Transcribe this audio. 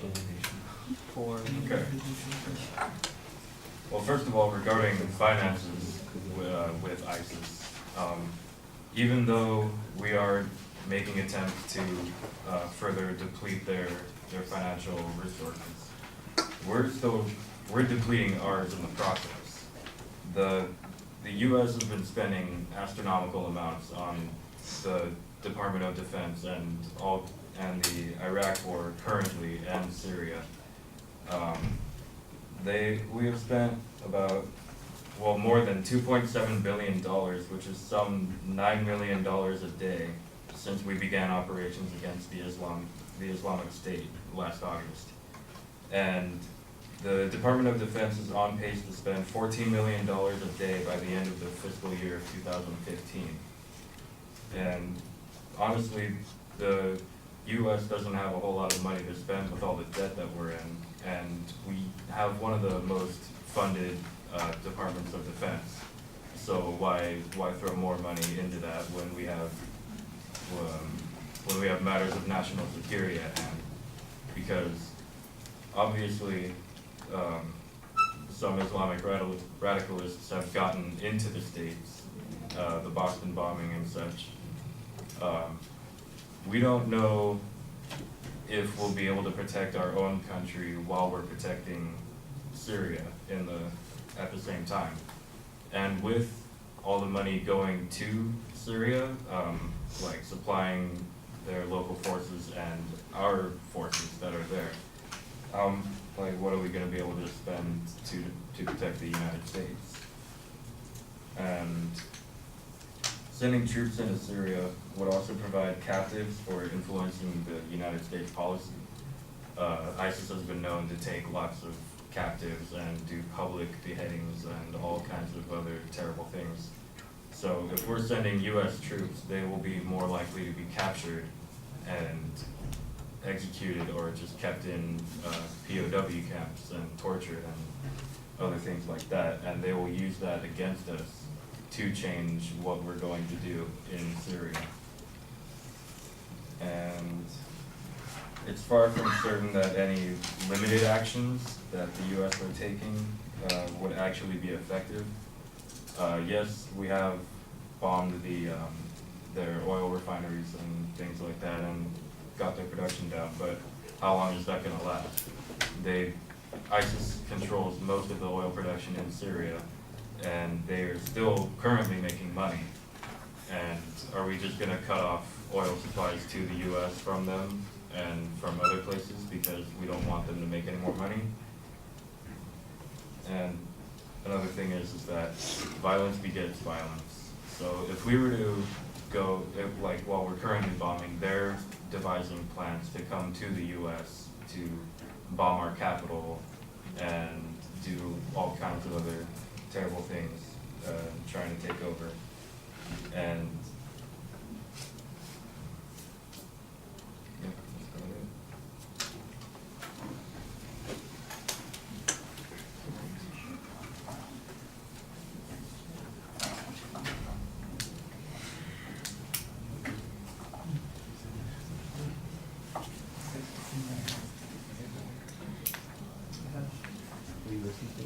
Okay. Well, first of all, regarding finances with ISIS, even though we are making attempts to further deplete their financial resources, we're depleting ours in the process. The U.S. has been spending astronomical amounts on the Department of Defense and the Iraq War currently and Syria. We have spent about more than $2.7 billion, which is some $9 million a day since we began operations against the Islamic State last August. And the Department of Defense is on pace to spend $14 million a day by the end of the fiscal year of 2015. And honestly, the U.S. doesn't have a whole lot of money to spend with all the debt that we're in, and we have one of the most funded departments of defense. So why throw more money into that when we have matters of national security at hand? Because obviously, some Islamic radicalists have gotten into the States, the Boston bombing and such. We don't know if we'll be able to protect our own country while we're protecting Syria at the same time. And with all the money going to Syria, like supplying their local forces and our forces that are there, what are we going to be able to spend to protect the United States? And sending troops into Syria would also provide captives for influencing the United States policy. ISIS has been known to take lots of captives and do public beheadings and all kinds of other terrible things. So if we're sending U.S. troops, they will be more likely to be captured and executed or just kept in POW camps and tortured and other things like that. And they will use that against us to change what we're going to do in Syria. And it's far from certain that any limited actions that the U.S. are taking would actually be effective. Yes, we have bombed their oil refineries and things like that and got their production down, but how long is that going to last? ISIS controls most of the oil production in Syria, and they are still currently making money. And are we just going to cut off oil supplies to the U.S. from them and from other places because we don't want them to make any more money? And another thing is that violence begets violence. So if we were to while we're currently bombing, they're devising plans to come to the U.S. to bomb our capital and do all kinds of other terrible things, trying to take over. And yeah, that's about it. We listen to